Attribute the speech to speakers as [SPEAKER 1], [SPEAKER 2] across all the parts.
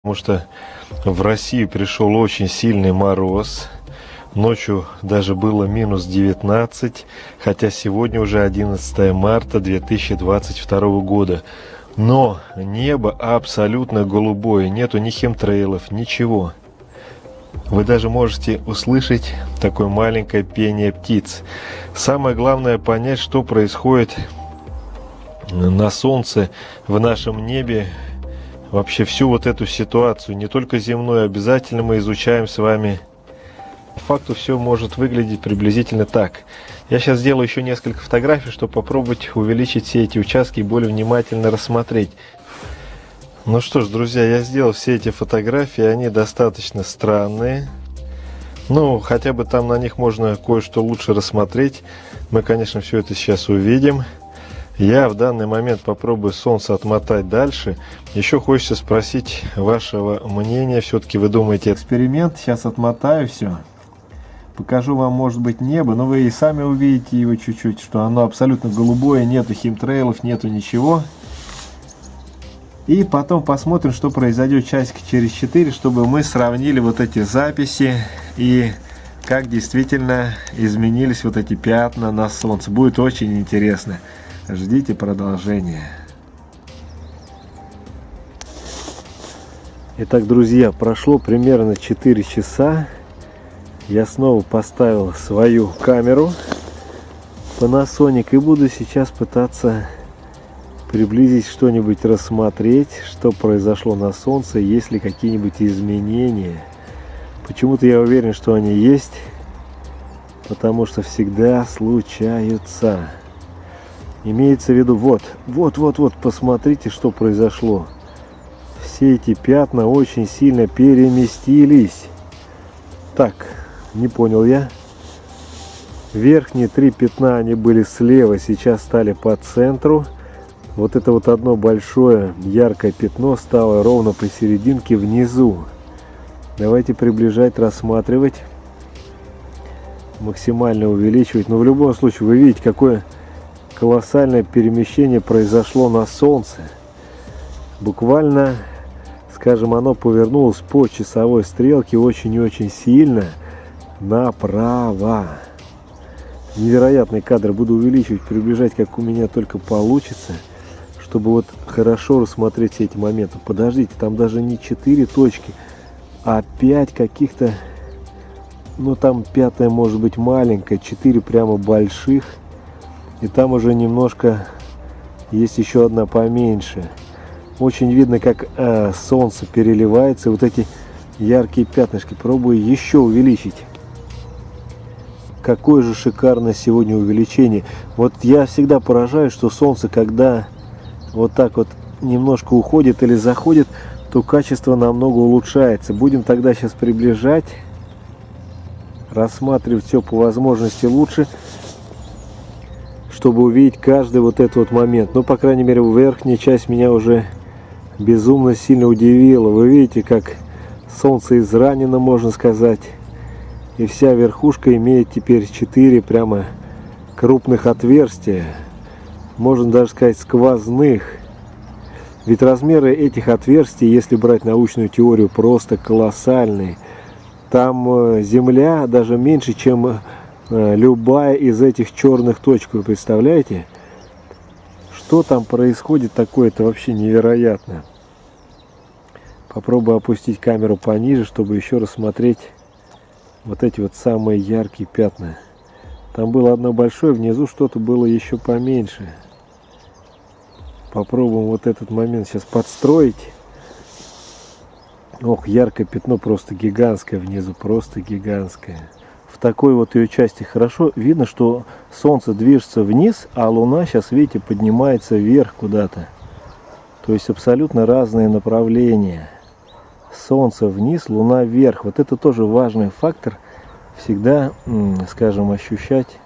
[SPEAKER 1] Потому что в Россию пришел очень сильный мороз. Ночью даже было минус 19, хотя сегодня уже 11 марта 2022 года. Но небо абсолютно голубое, нету ни хемтрейлов, ничего. Вы даже можете услышать такое маленькое пение птиц. Самое главное понять, что происходит на Солнце, в нашем небе. Вообще всю вот эту ситуацию, не только земную, обязательно мы изучаем с вами. По факту все может выглядеть приблизительно так. Я сейчас сделаю еще несколько фотографий, чтобы попробовать увеличить все эти участки и более внимательно рассмотреть. Ну что ж, друзья, я сделал все эти фотографии, они достаточно странные. Ну, хотя бы там на них можно кое-что лучше рассмотреть. Мы, конечно, все это сейчас увидим. Я в данный момент попробую Солнце отмотать дальше. Еще хочется спросить вашего мнения. Все-таки вы думаете, эксперимент? Сейчас отмотаю все. Покажу вам, может быть, небо. Но вы и сами увидите его чуть-чуть, что оно абсолютно голубое. Нету химтрейлов, нету ничего. И потом посмотрим, что произойдет часика через 4, чтобы мы сравнили вот эти записи и как действительно изменились вот эти пятна на Солнце. Будет очень интересно. Ждите продолжения. Итак, друзья, прошло примерно 4 часа. Я снова поставил свою камеру Panasonic и буду сейчас пытаться приблизить что-нибудь, рассмотреть, что произошло на Солнце, есть ли какие-нибудь изменения. Почему-то я уверен, что они есть, потому что всегда случаются. Имеется в виду, вот, посмотрите, что произошло. Все эти пятна очень сильно переместились. Так, не понял я. Верхние 3 пятна, они были слева, сейчас стали по центру. Вот это вот одно большое яркое пятно стало ровно посерединке внизу. Давайте приближать, рассматривать. Максимально увеличивать. Но в любом случае, вы видите, какое колоссальное перемещение произошло на Солнце. Буквально, скажем, оно повернулось по часовой стрелке очень и очень сильно направо. Невероятный кадр. Буду увеличивать, приближать, как у меня только получится, чтобы вот хорошо рассмотреть все эти моменты. Подождите, там даже не 4 точки, а 5 каких-то. Ну там 5-я может быть маленькая, 4 прямо больших. И там уже немножко есть еще одна поменьше. Очень видно, как Солнце переливается. Вот эти яркие пятнышки. Пробую еще увеличить. Какое же шикарное сегодня увеличение. Вот я всегда поражаюсь, что Солнце, когда вот так вот немножко уходит или заходит, то качество намного улучшается. Будем тогда сейчас приближать, рассматривать все по возможности лучше, чтобы увидеть каждый вот этот вот момент. Ну, по крайней мере, верхняя часть меня уже безумно сильно удивила. Вы видите, как Солнце изранено, можно сказать. И вся верхушка имеет теперь 4 прямо крупных отверстия. Можно даже сказать сквозных. Ведь размеры этих отверстий, если брать научную теорию, просто колоссальные. Там Земля даже меньше, чем любая из этих черных точек. Вы представляете, что там происходит такое? Это вообще невероятно. Попробую опустить камеру пониже, чтобы еще рассмотреть вот эти вот самые яркие пятна. Там было одно большое, внизу что-то было еще поменьше. Попробуем вот этот момент сейчас подстроить. Ох, яркое пятно просто гигантское внизу, просто гигантское. В такой вот ее части хорошо видно, что Солнце движется вниз, а Луна сейчас, видите, поднимается вверх куда-то. То есть абсолютно разные направления. Солнце вниз, Луна вверх. Вот это тоже важный фактор. Всегда, скажем, ощущать,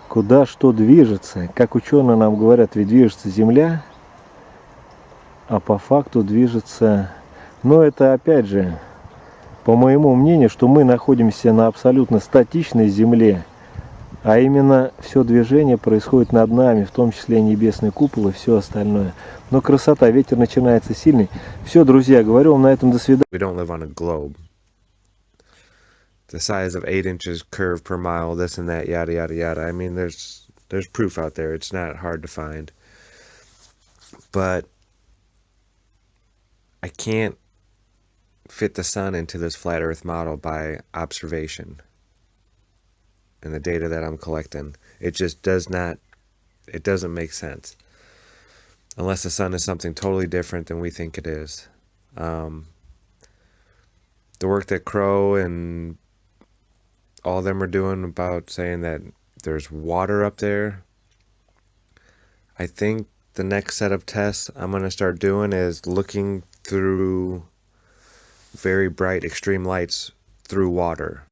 [SPEAKER 1] куда что движется. Как ученые нам говорят, ведь движется Земля, а по факту движется... Но это опять же, по моему мнению, что мы находимся на абсолютно статичной Земле. А именно все движение происходит над нами, в том числе небесный купол и все остальное. Но красота, ветер начинается сильный. Все, друзья, говорю вам на этом до свидания.
[SPEAKER 2] We don't live on a globe. The size of 8 inches curve per mile, this and that, yada yada yada. I mean, there's proof out there. It's not hard to find. But I can't fit the sun into this flat earth model by observation and the data that I'm collecting. It just doesn't make sense unless the sun is something totally different than we think it is. The work that Crow and all of them are doing about saying that there's water up there, I think the next set of tests I'm going to start doing is looking through very bright extreme lights through water.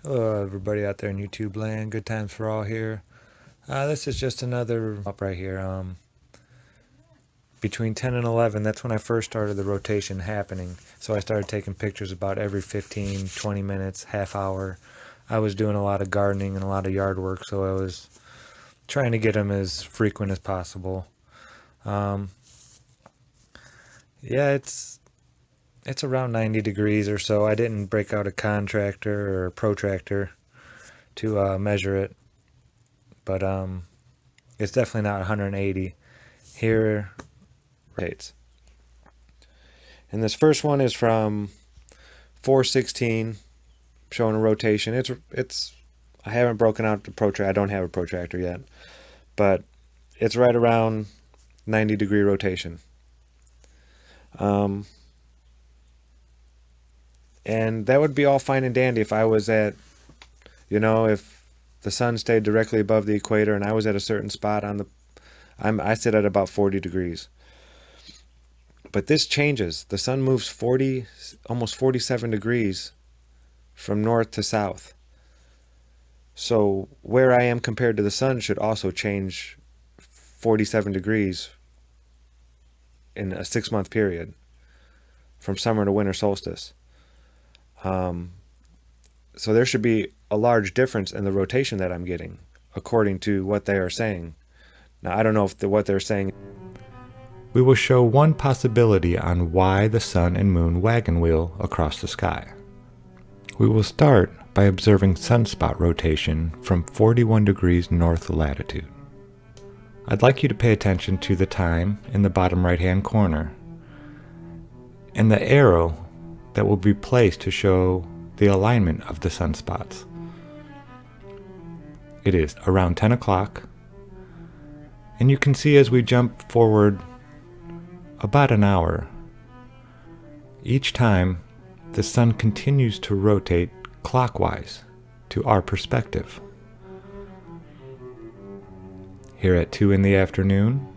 [SPEAKER 3] Hello everybody out there in YouTube land, good times for all here. This is just another up right here. Between 10 and 11, that's when I first started the rotation happening. So I started taking pictures about every 15, 20 minutes, half hour. I was doing a lot of gardening and a lot of yard work, so I was trying to get them as frequent as possible. Yeah, it's around 90 degrees or so. I didn't break out a contractor or a protractor to measure it, but it's definitely not 180. Here rotates. And this first one is from 416, showing a rotation. It's I haven't broken out the protractor. I don't have a protractor yet, but it's right around 90-degree rotation. And that would be all fine and dandy if I was at, if the sun stayed directly above the equator and I was at a certain spot on I sit at about 40 degrees. But this changes. The sun moves almost 47 degrees from north to south. So where I am compared to the sun should also change 47 degrees in a 6-month period, from summer to winter solstice. So there should be a large difference in the rotation that I'm getting, according to what they are saying. Now, I don't know if what they're saying.
[SPEAKER 4] We will show one possibility on why the sun and moon wagon wheel across the sky. We will start by observing sunspot rotation from 41 degrees north latitude. I'd like you to pay attention to the time in the bottom right-hand corner and the arrow that will be placed to show the alignment of the sunspots. It is around 10 o'clock, and you can see as we jump forward about an hour, each time the sun continues to rotate clockwise to our perspective. Here at 2 in the afternoon,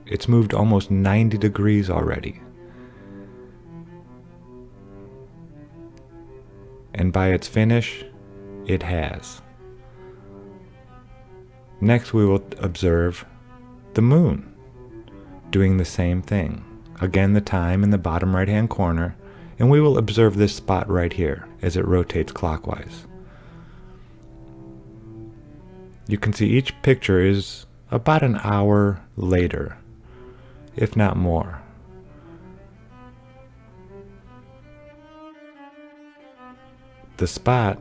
[SPEAKER 4] it's moved almost 90 degrees already. And by its finish, it has. Next we will observe the moon doing the same thing. Again, the time in the bottom right hand corner, and we will observe this spot right here as it rotates clockwise. You can see each picture is about an hour later, if not more. The spot,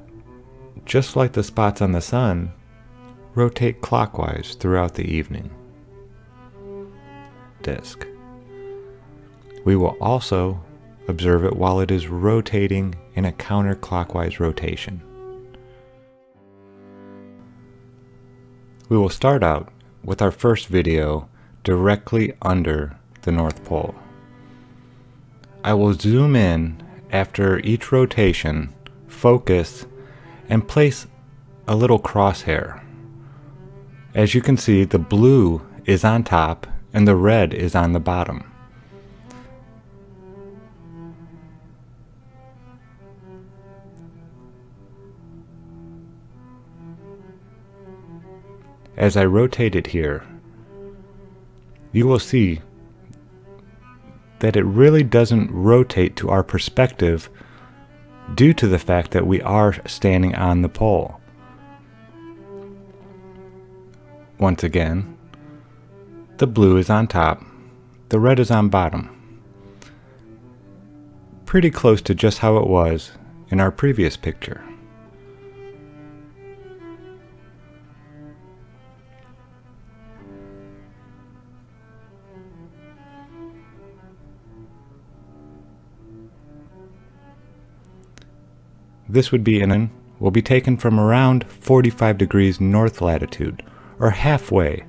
[SPEAKER 4] just like the spots on the sun, rotate clockwise throughout the evening. Disk. We will also observe it while it is rotating in a counterclockwise rotation. We will start out with our first video directly under the North Pole. I will zoom in after each rotation, focus, and place a little crosshair. As you can see, the blue is on top and the red is on the bottom. As I rotate it here, you will see that it really doesn't rotate to our perspective due to the fact that we are standing on the pole. Once again, the blue is on top, the red is on bottom. Pretty close to just how it was in our previous picture. This will be taken from around 45 degrees north latitude, or halfway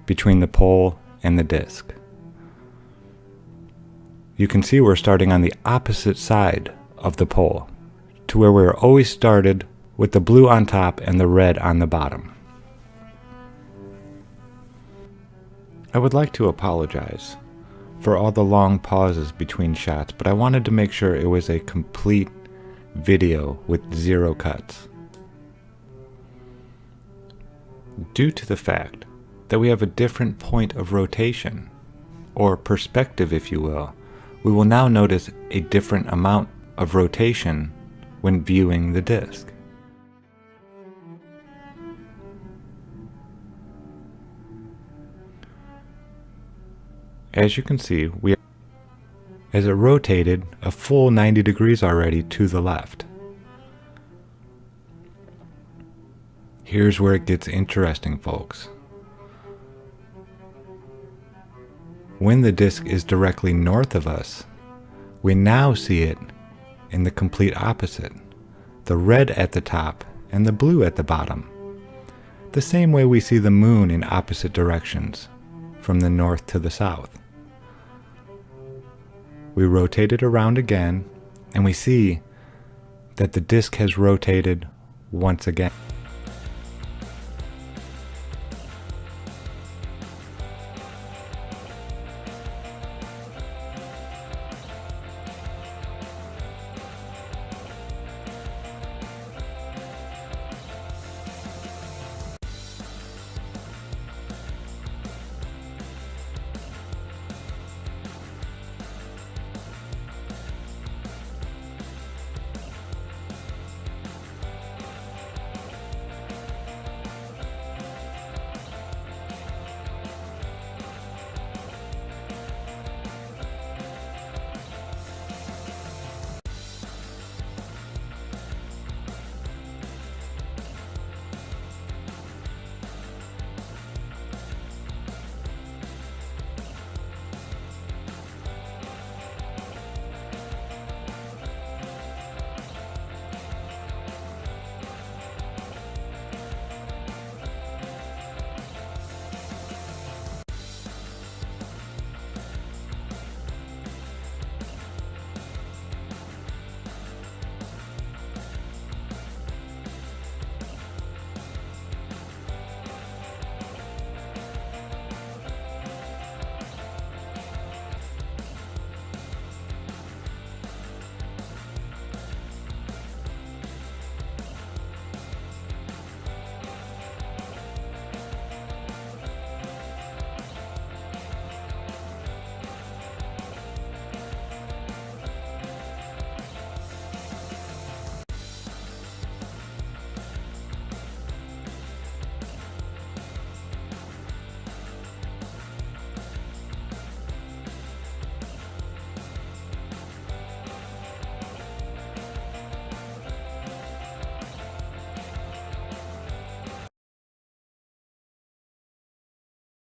[SPEAKER 4] between the pole and the disk. You can see we're starting on the opposite side of the pole, to where we're always started with the blue on top and the red on the bottom. I would like to apologize for all the long pauses between shots, but I wanted to make sure it was a complete video with 0 cuts. Due to the fact that we have a different point of rotation, or perspective if you will, we will now notice a different amount of rotation when viewing the disk. As you can see, as it rotated a full 90 degrees already to the left. Here's where it gets interesting, folks. When the disk is directly north of us, we now see it in the complete opposite, the red at the top and the blue at the bottom. The same way we see the moon in opposite directions, from the north to the south. We rotate it around again, and we see that the disk has rotated once again.